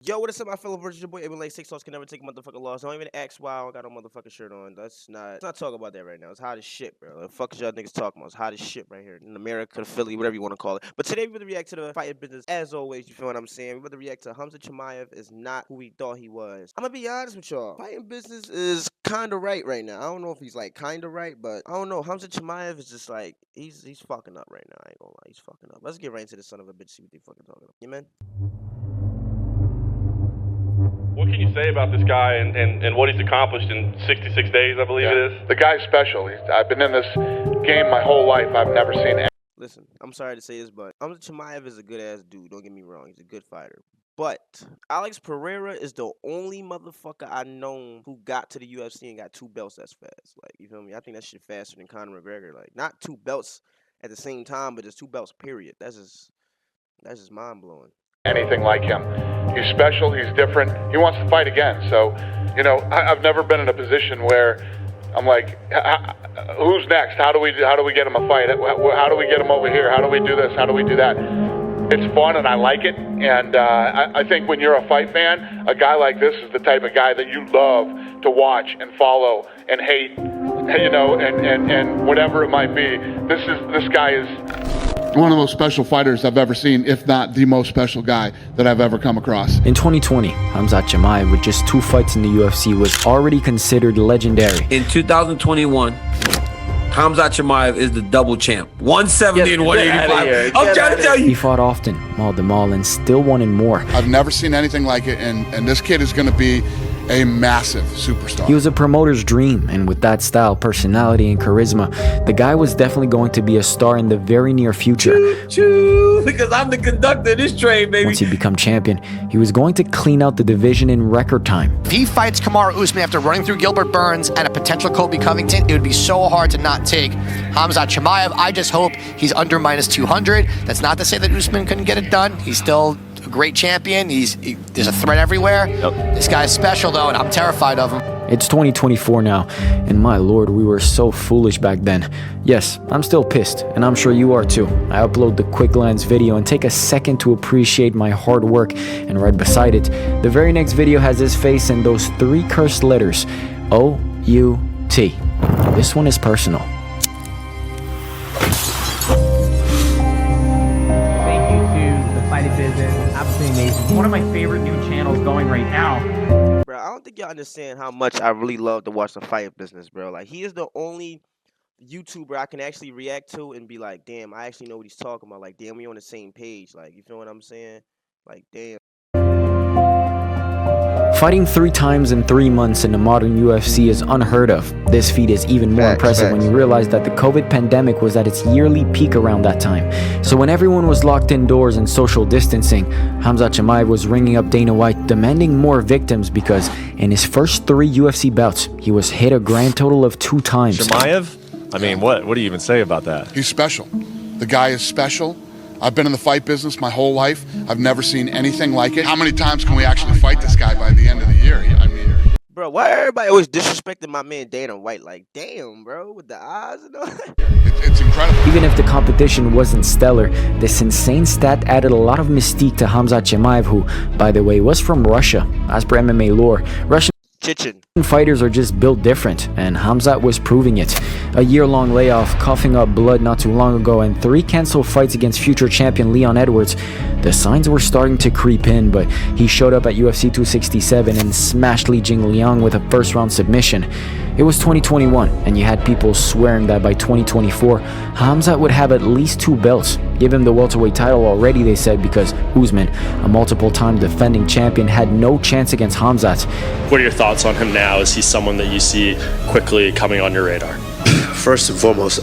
Yo, what is up, my fellow virtual boy? Even like 6 loss can never take a motherfucking loss. Don't even ask why I don't got no motherfucking shirt on. Let's not talk about that right now. It's hot as shit, bro. The fuck is y'all niggas talking about? It's hot as shit right here in America, Philly, whatever you want to call it. But today we're gonna react to the fighting business as always. You feel what I'm saying? We're gonna react to Khamzat Chimaev is not who we thought he was. I'm gonna be honest with y'all. Fighting business is kind of right now. I don't know if he's like kind of right, but I don't know. Khamzat Chimaev is just like he's fucking up right now. I ain't gonna lie, he's fucking up. Let's get right into the son of a bitch. See what they fucking talking about. You man? What can you say about this guy and what he's accomplished in 66 days, I believe it is? The guy's special. I've been in this game my whole life. I've never seen it. Listen, I'm sorry to say this, but Khamzat Chimaev is a good-ass dude. Don't get me wrong. He's a good fighter. But Alex Pereira is the only motherfucker I know who got to the UFC and got 2 belts that's fast. Like, you feel me? I think that shit faster than Conor McGregor. Like, not 2 belts at the same time, but just 2 belts, period. That's just mind-blowing. Anything like him. He's special, he's different, he wants to fight again. So, you know, I've never been in a position where I'm like, who's next? How do we get him a fight? How do we get him over here? How do we do this? How do we do that? It's fun and I like it. And I think when you're a fight fan, a guy like this is the type of guy that you love to watch and follow and hate, you know, and whatever it might be. This guy is one of the most special fighters I've ever seen, if not the most special guy that I've ever come across. In 2020, Khamzat Chimaev, with just 2 fights in the UFC, was already considered legendary. In 2021, Khamzat Chimaev is the double champ. 170 and 185. I'm trying to tell you. He fought often, mauled them all, and still wanted more. I've never seen anything like it, and this kid is going to be a massive superstar. He was a promoter's dream, and with that style, personality, and charisma, the guy was definitely going to be a star in the very near future. Choo-choo, because I'm the conductor of this train, baby. Once he became champion, he was going to clean out the division in record time. If he fights Kamaru Usman after running through Gilbert Burns and a potential Kobe Covington, it would be so hard to not take Khamzat Chimaev. I just hope he's under minus 200. That's not to say that Usman couldn't get it done. He's still a great champion. There's a threat everywhere. This guy's special, though, and I'm terrified of him. It's 2024 now, and my lord, we were so foolish back then. Yes, I'm still pissed, and I'm sure you are too. I upload the quick glance video and take a second to appreciate my hard work, and right beside it, the very next video has his face and those 3 cursed letters, O-U-T. This one is personal. Thank you to the fighting business. Absolutely amazing. One of my favorite new channels going right now. Bro, I don't think y'all understand how much I really love to watch the fight business, bro. Like, he is the only YouTuber I can actually react to and be like, damn, I actually know what he's talking about. Like, damn, we on the same page. Like, you feel what I'm saying? Like, damn. Fighting 3 times in 3 months in the modern UFC is unheard of. This feat is even more impressive when you realize that the COVID pandemic was at its yearly peak around that time. So when everyone was locked indoors and social distancing, Khamzat Chimaev was ringing up Dana White demanding more victims because in his first 3 UFC bouts, he was hit a grand total of 2 times. Chimaev? I mean, what do you even say about that? He's special. The guy is special. I've been in the fight business my whole life. I've never seen anything like it. How many times can we actually fight this guy by the end of the year? I mean, bro, why everybody always disrespecting my man Dana White? Like, damn, bro, with the eyes and all that. It's incredible. Even if the competition wasn't stellar, this insane stat added a lot of mystique to Khamzat Chimaev, who, by the way, was from Russia. As per MMA lore, Russian fighters are just built different, and Khamzat was proving it. A year-long layoff, coughing up blood not too long ago, and 3 canceled fights against future champion Leon Edwards. The signs were starting to creep in, but he showed up at UFC 267 and smashed Li Jingliang with a first-round submission. It was 2021, and you had people swearing that by 2024, Khamzat would have at least 2 belts. Give him the welterweight title already, they said, because Usman, a multiple-time defending champion, had no chance against Khamzat. What are your thoughts on him now? Is he someone that you see quickly coming on your radar? First and foremost,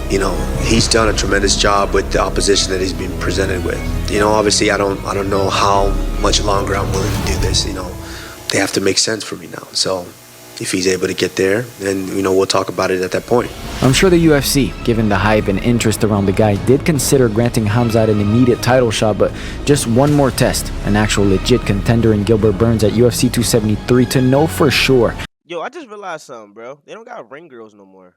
you know, he's done a tremendous job with the opposition that he's been presented with. You know, obviously, I don't know how much longer I'm willing to do this. You know, they have to make sense for me now. So if he's able to get there, then, you know, we'll talk about it at that point. I'm sure the UFC, given the hype and interest around the guy, did consider granting Khamzat an immediate title shot, but just one more test, an actual legit contender in Gilbert Burns at UFC 273 to know for sure. Yo, I just realized something, bro. They don't got ring girls no more.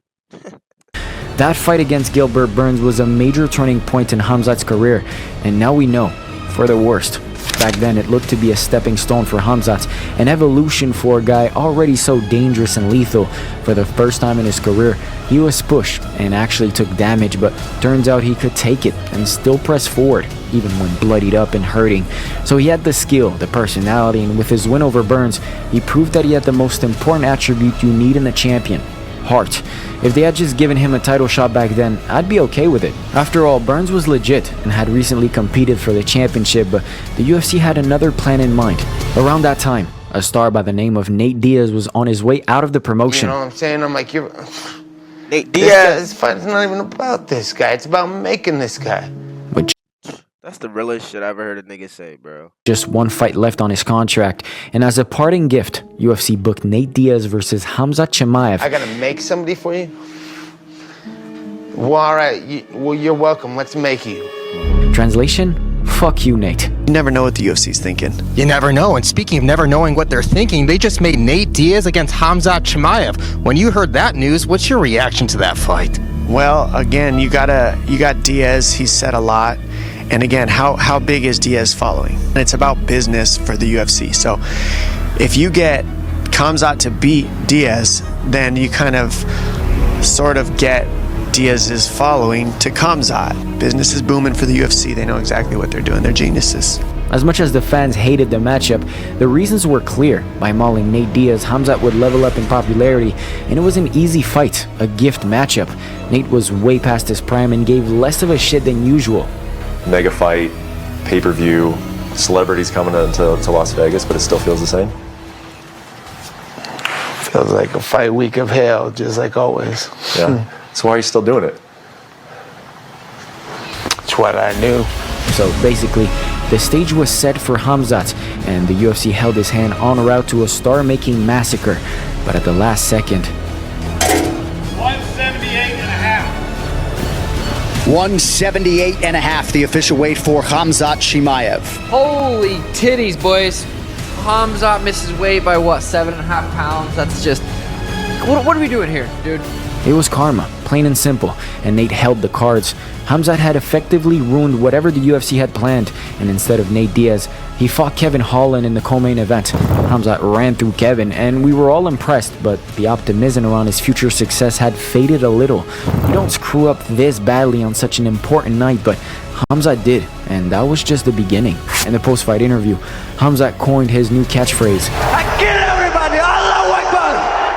That fight against Gilbert Burns was a major turning point in Khamzat's career, and now we know, for the worst. Back then, it looked to be a stepping stone for Khamzat, an evolution for a guy already so dangerous and lethal. For the first time in his career, he was pushed and actually took damage, but turns out he could take it and still press forward, even when bloodied up and hurting. So he had the skill, the personality, and with his win over Burns, he proved that he had the most important attribute you need in a champion: heart. If they had just given him a title shot back then, I'd be okay with it. After all, Burns was legit and had recently competed for the championship, but the UFC had another plan in mind. Around that time, a star by the name of Nate Diaz was on his way out of the promotion. You know what I'm saying? I'm like, you're... Nate Diaz. It's not even about this guy. It's about making this guy. But that's the realest shit I ever heard a nigga say, bro. Just one fight left on his contract, and as a parting gift, UFC booked Nate Diaz versus Khamzat Chimaev. I gotta make somebody for you? Well, all right. You're welcome. Let's make you. Translation? Fuck you, Nate. You never know what the UFC's thinking. You never know, and speaking of never knowing what they're thinking, they just made Nate Diaz against Khamzat Chimaev. When you heard that news, what's your reaction to that fight? Well, again, you got Diaz. He's said a lot. And again, how big is Diaz following? And it's about business for the UFC. So if you get Khamzat to beat Diaz, then you kind of sort of get Diaz's following to Khamzat. Business is booming for the UFC. They know exactly what they're doing. They're geniuses. As much as the fans hated the matchup, the reasons were clear. By mauling Nate Diaz, Khamzat would level up in popularity, and it was an easy fight, a gift matchup. Nate was way past his prime and gave less of a shit than usual. Mega fight, pay-per-view, celebrities coming to Las Vegas, but it still feels the same? Feels like a fight week of hell, just like always. Yeah. So why are you still doing it? It's what I knew. So basically, the stage was set for Khamzat, and the UFC held his hand en route to a star-making massacre. But at the last second, 178.5, the official weight for Khamzat Chimaev. Holy titties, boys. Khamzat misses weight by what, 7.5 pounds? That's just... What are we doing here, dude? it was karma, plain and simple, and Nate held the cards. Khamzat had effectively ruined whatever the UFC had planned, and instead of Nate Diaz, he fought Kevin Holland in the co-main event. Khamzat ran through Kevin, and we were all impressed, but the optimism around his future success had faded a little. You don't screw up this badly on such an important night, but Khamzat did, and that was just the beginning. In the post-fight interview, Khamzat coined his new catchphrase,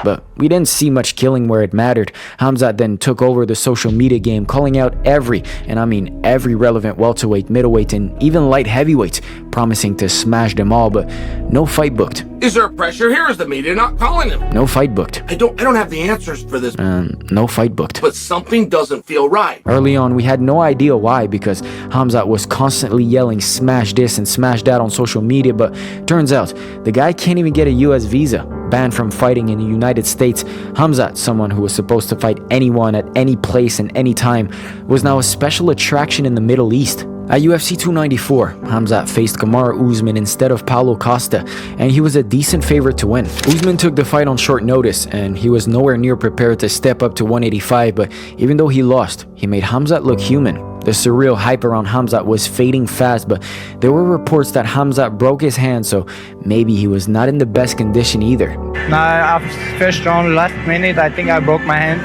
but we didn't see much killing where it mattered. Khamzat then took over the social media game, calling out every, and I mean every relevant welterweight, middleweight, and even light heavyweight, promising to smash them all, but no fight booked. Is there pressure? Here is the media not calling him. No fight booked. I don't have the answers for this. No fight booked. But something doesn't feel right. Early on, we had no idea why, because Khamzat was constantly yelling smash this and smash that on social media, but turns out the guy can't even get a US visa. Banned from fighting in the United States, Khamzat, someone who was supposed to fight anyone at any place and any time, was now a special attraction in the Middle East. At UFC 294, Khamzat faced Kamaru Usman instead of Paulo Costa, and he was a decent favorite to win. Usman took the fight on short notice, and he was nowhere near prepared to step up to 185, but even though he lost, he made Khamzat look human. The surreal hype around Khamzat was fading fast, but there were reports that Khamzat broke his hand, so maybe he was not in the best condition either. After first round, last minute, I think I broke my hand,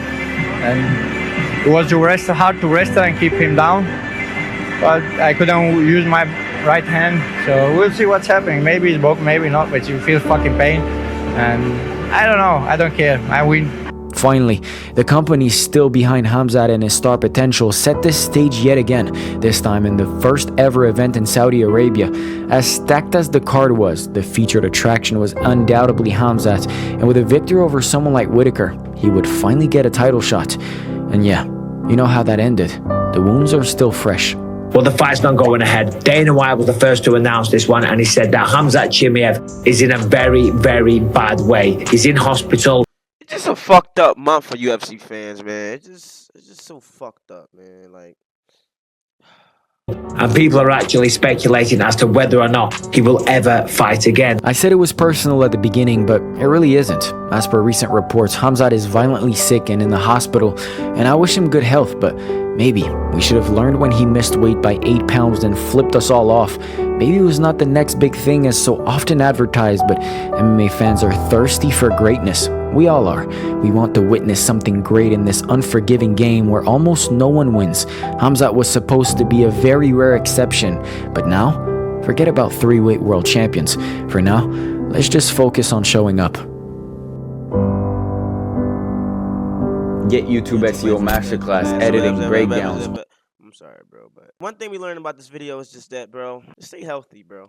and it was hard to wrestle and keep him down. But I couldn't use my right hand, so we'll see what's happening. Maybe it's broke, maybe not, but you feel fucking pain, and I don't know. I don't care. I win. Finally, the company still behind Khamzat and his star potential set this stage yet again, this time in the first ever event in Saudi Arabia. As stacked as the card was, the featured attraction was undoubtedly Khamzat, and with a victory over someone like Whitaker, he would finally get a title shot. And yeah, you know how that ended. The wounds are still fresh. Well, the fight's not going ahead. Dana White was the first to announce this one, and he said that Khamzat Chimaev is in a very, very bad way. He's in hospital. It's just a fucked up month for UFC fans, man. It's just so fucked up, man. Like, and people are actually speculating as to whether or not he will ever fight again. I said it was personal at the beginning, but it really isn't. As per recent reports, Khamzat is violently sick and in the hospital, and I wish him good health, but maybe we should have learned when he missed weight by 8 pounds and flipped us all off. Maybe it was not the next big thing as so often advertised, but MMA fans are thirsty for greatness. We all are. We want to witness something great in this unforgiving game where almost no one wins. Khamzat was supposed to be a very rare exception, but now, forget about 3-weight world champions. For now, let's just focus on showing up. Get YouTube SEO Masterclass editing breakdowns. I'm sorry, bro, but one thing we learned about this video is just that, bro, stay healthy, bro.